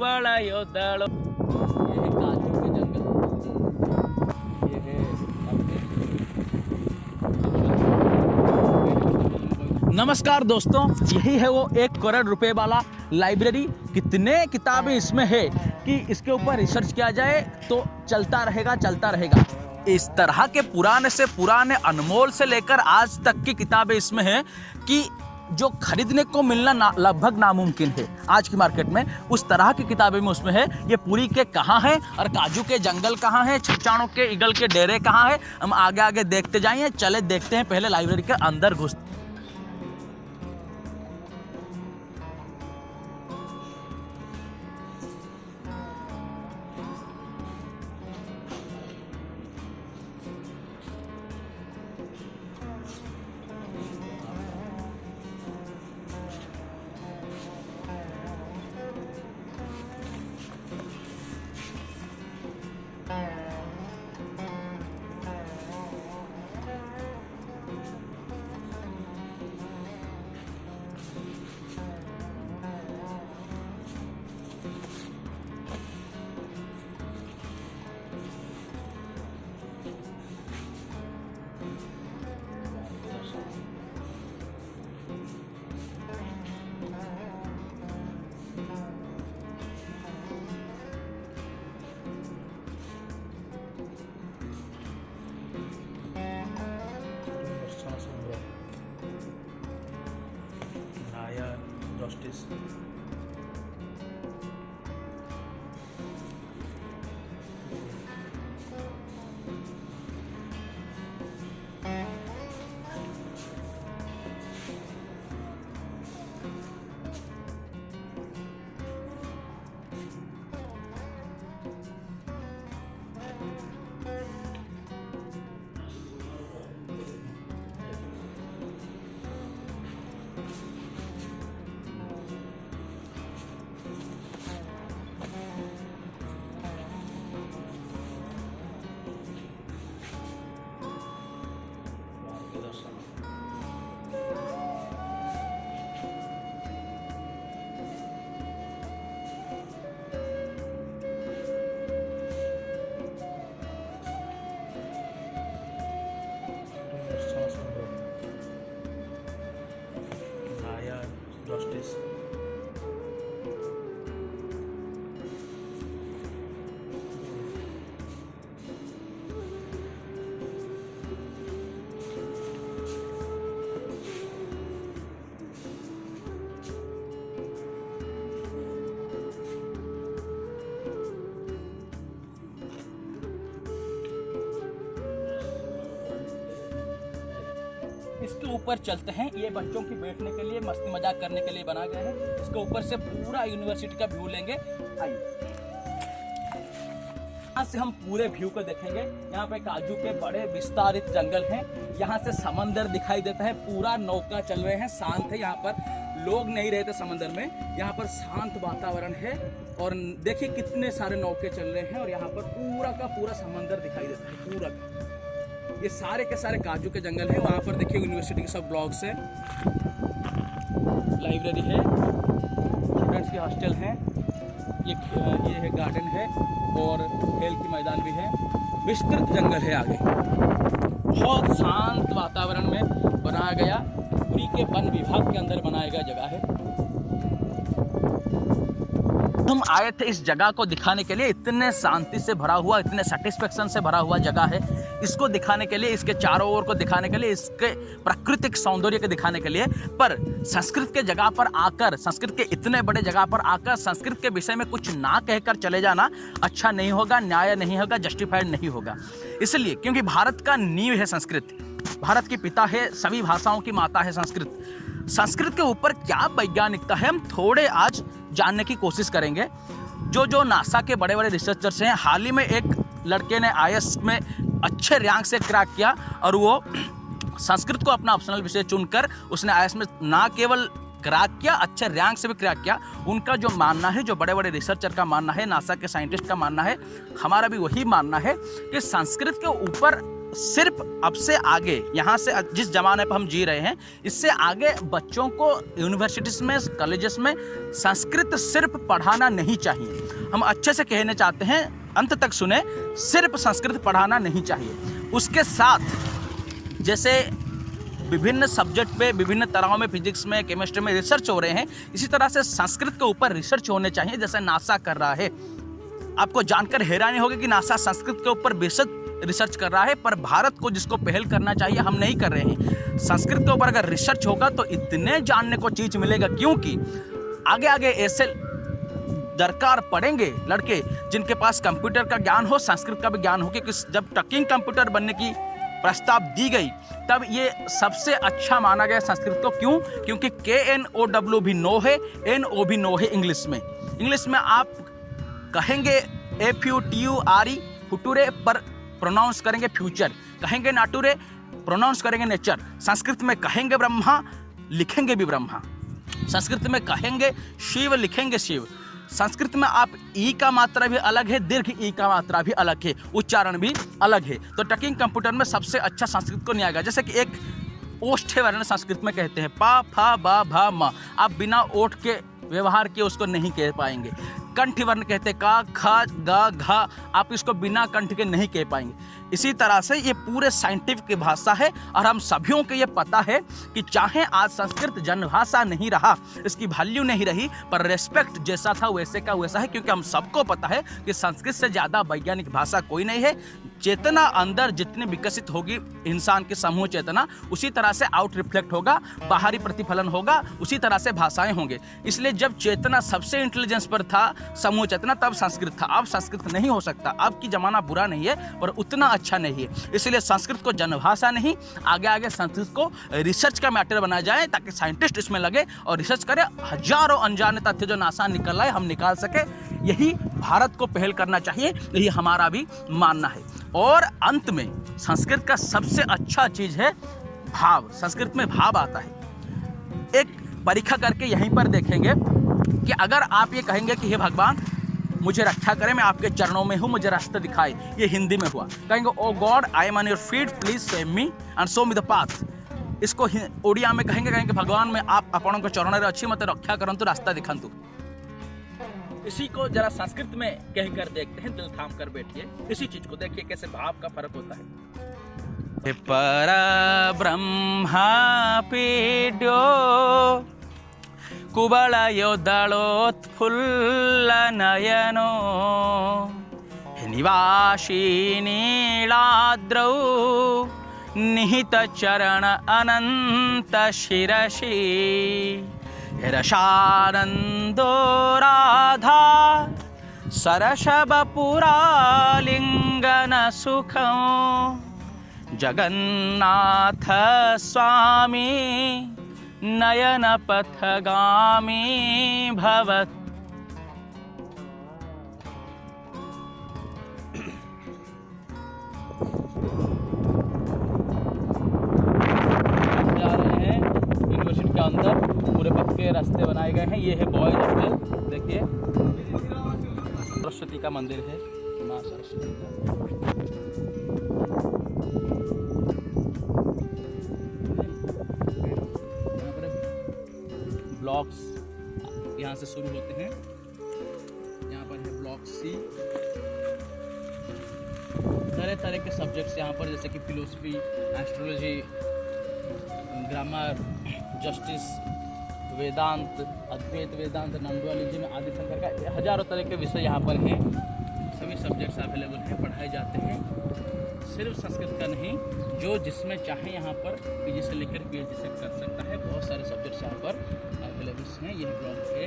बड़ा योद्धा। ये है काजू के जंगल, ये है नमस्कार दोस्तों, यही है वो 1 करोड़ रुपए वाला लाइब्रेरी। कितने किताबें इसमें है कि इसके ऊपर रिसर्च किया जाए तो चलता रहेगा। इस तरह के पुराने से पुराने अनमोल से लेकर आज तक की किताबें इसमें हैं कि जो खरीदने को मिलना लगभग नामुमकिन है आज की मार्केट में। उस तरह की किताबें में उसमें है। ये पुरी के कहाँ है और काजू के जंगल कहाँ है, छचाणों के ईगल के डेरे कहाँ है, हम आगे देखते जाइए। चले देखते हैं, पहले लाइब्रेरी के अंदर घुस। जस्टिस इसके ऊपर चलते हैं। ये बच्चों की बैठने के लिए, मस्ती मजाक करने के लिए बना गया है। इसके ऊपर से पूरा यूनिवर्सिटी का व्यू लेंगे। आइए, यहाँ से हम पूरे व्यू को देखेंगे। यहाँ पे काजू के बड़े विस्तारित जंगल हैं। यहाँ से समंदर दिखाई देता है। पूरा नौका चल रहे हैं, शांत है। यहाँ पर लोग नहीं रहते समंदर में। यहाँ पर शांत वातावरण है और देखिए कितने सारे नौके चल रहे हैं और यहाँ पर पूरा का पूरा समंदर दिखाई देता है। पूरा ये सारे के सारे काजू के जंगल है। वहाँ पर देखिए यूनिवर्सिटी के सब ब्लॉक्स है, लाइब्रेरी है, स्टूडेंट्स के हॉस्टल हैं, ये है गार्डन है और खेल की मैदान भी है। विस्तृत जंगल है आगे। बहुत शांत वातावरण में बनाया गया, पुरी के वन विभाग के अंदर बनाया गया जगह है। हम आए थे इस जगह को दिखाने के लिए। इतने शांति से भरा हुआ, इतने सेटिस्फेक्शन से भरा हुआ जगह है। इसको दिखाने के लिए, इसके चारों ओर को दिखाने के लिए, इसके प्राकृतिक सौंदर्य को दिखाने के लिए। पर संस्कृत के जगह पर आकर, संस्कृत के इतने बड़े जगह पर आकर संस्कृत के विषय में कुछ ना कहकर चले जाना अच्छा नहीं होगा, न्याय नहीं होगा, जस्टिफाइड नहीं होगा। इसलिए क्योंकि भारत का नींव है संस्कृत, भारत की पिता है, सभी भाषाओं की माता है संस्कृत। संस्कृत के ऊपर क्या वैज्ञानिकता है, हम थोड़े आज जानने की कोशिश करेंगे। जो नासा के बड़े बड़े रिसर्चर्स हैं, हाल ही में एक लड़के ने IAS में अच्छे रैंक से क्रैक किया और वो संस्कृत को अपना ऑप्शनल विषय चुनकर उसने IAS में ना केवल क्रैक किया, अच्छे रैंक से भी क्रैक किया। उनका जो मानना है, जो बड़े बड़े रिसर्चर का मानना है, नासा के साइंटिस्ट का मानना है, हमारा भी वही मानना है कि संस्कृत के ऊपर सिर्फ अब से आगे, यहाँ से जिस जमाने पर हम जी रहे हैं, इससे आगे बच्चों को यूनिवर्सिटीज में, कॉलेजेस में संस्कृत सिर्फ पढ़ाना नहीं चाहिए। हम अच्छे से कहने चाहते हैं, अंत तक सुने, सिर्फ संस्कृत पढ़ाना नहीं चाहिए। उसके साथ जैसे विभिन्न सब्जेक्ट पे, विभिन्न तरह में, फिजिक्स में, केमिस्ट्री में रिसर्च हो रहे हैं, इसी तरह से संस्कृत के ऊपर रिसर्च होने चाहिए, जैसे नासा कर रहा है। आपको जानकर हैरानी होगी कि नासा संस्कृत के ऊपर बेशक रिसर्च कर रहा है, पर भारत को जिसको पहल करना चाहिए हम नहीं कर रहे हैं। संस्कृत के ऊपर अगर रिसर्च होगा तो इतने जानने को चीज मिलेगा, क्योंकि आगे आगे ऐसे दरकार पड़ेंगे लड़के जिनके पास कंप्यूटर का ज्ञान हो, संस्कृत का भी ज्ञान हो, क्योंकि जब टकिंग कंप्यूटर बनने की प्रस्ताव दी गई तब ये सबसे अच्छा माना गया संस्कृत को। क्यों? क्योंकि KNOW भी नो है, NO भी नो है इंग्लिश में। इंग्लिश में आप कहेंगे FUTURE फुटूरे, पर प्रोनाउंस करेंगे फ्यूचर, कहेंगे नाटुरे, प्रोनाउंस करेंगे नेचर। संस्कृत में कहेंगे ब्रह्मा, लिखेंगे भी ब्रह्मा। संस्कृत में कहेंगे शिव, लिखेंगे शिव। संस्कृत में आप ई का मात्रा भी अलग है, दीर्घ ई का मात्रा भी अलग है, उच्चारण भी अलग है। तो टकिंग कंप्यूटर में सबसे अच्छा संस्कृत को नहीं आएगा। जैसे कि एक ओष्ठ वर्ण संस्कृत में कहते हैं, पा फा बा भा मा, आप बिना ओठ के व्यवहार किए उसको नहीं कह पाएंगे। कंठ वर्ण कहते हैं, का खा गा घा, आप इसको बिना कंठ के नहीं कह पाएंगे। इसी तरह से ये पूरे साइंटिफिक भाषा है, और हम सभी को ये पता है कि चाहे आज संस्कृत जनभाषा नहीं रहा, इसकी वैल्यू नहीं रही, पर रेस्पेक्ट जैसा था वैसे का वैसा है, क्योंकि हम सबको पता है कि संस्कृत से ज़्यादा वैज्ञानिक भाषा कोई नहीं है। चेतना अंदर जितनी विकसित होगी इंसान की समूह चेतना, उसी तरह से आउट रिफ्लेक्ट होगा, बाहरी प्रतिफलन होगा, उसी तरह से भाषाएं होंगे। इसलिए जब चेतना सबसे इंटेलिजेंस पर था, समूह चेतना, तब संस्कृत था। अब संस्कृत नहीं हो सकता। अब की जमाना बुरा नहीं है, पर उतना अच्छा नहीं है। इसलिए संस्कृत को जनभाषा नहीं, आगे आगे संस्कृत को रिसर्च का मैटर बनाया जाए, ताकि साइंटिस्ट इसमें लगे और रिसर्च करें। हजारों अनजाने तथ्य जो नासा निकल आए हम निकाल सके। यही भारत को पहल करना चाहिए, यही हमारा भी मानना है। और अंत में संस्कृत का सबसे अच्छा चीज है भाव। संस्कृत में भाव आता है। एक परीक्षा करके यहीं पर देखेंगे कि अगर आप ये कहेंगे कि हे भगवान मुझे रक्षा करें, मैं आपके चरणों में हूँ, मुझे रास्ता दिखाए, ये हिंदी में हुआ। कहेंगे oh God I am on your feet, please save me and show me the path. इसको ओडिया में कहेंगे भगवान मैं आप आपनों के चरणों में अच्छी मत रक्षा करंतु, रास्ता दिखांतु। इसी को जरा संस्कृत में कहकर देखते हैं, दिल थाम कर बैठिए। इसी चीज को देखिए कैसे भाव का फर्क होता है। पर ब्रह्मा पीड्यो कुबलयो दलोत्फुल्ल नयनो निवासी नीलाद्रौ निहित चरण अनंत शिरसि रसानंदो राधा सरसबपुरा लिंगन सुखं जगन्नाथ स्वामी नयन पथगामी भवत्। जा रहे हैं यूनिवर्सिटी के अंदर, पूरे पक्के रास्ते बनाए गए हैं। ये है बॉयज हॉस्टल, देखिए सरस्वती का मंदिर है, माँ सरस्वती का। ब्लॉक्स यहाँ से शुरू होते हैं। यहाँ पर है ब्लॉक C। तरह तरह के सब्जेक्ट्स यहाँ पर, जैसे कि फिलोसफी, एस्ट्रोलॉजी, ग्रामर, जस्टिस, वेदांत, अद्वैत वेदांत, नंदुअलिज्म आदि प्रकार का हजारों तरह के विषय यहाँ पर हैं। सभी सब्जेक्ट्स अवेलेबल हैं, पढ़ाए जाते हैं। सिर्फ संस्कृत का नहीं, जो जिसमें चाहे यहाँ पर PG से लेकर PhD से कर सकता है। बहुत सारे सब्जेक्ट्स यहाँ पर अवेलेबल हैं। यह ब्लॉग है।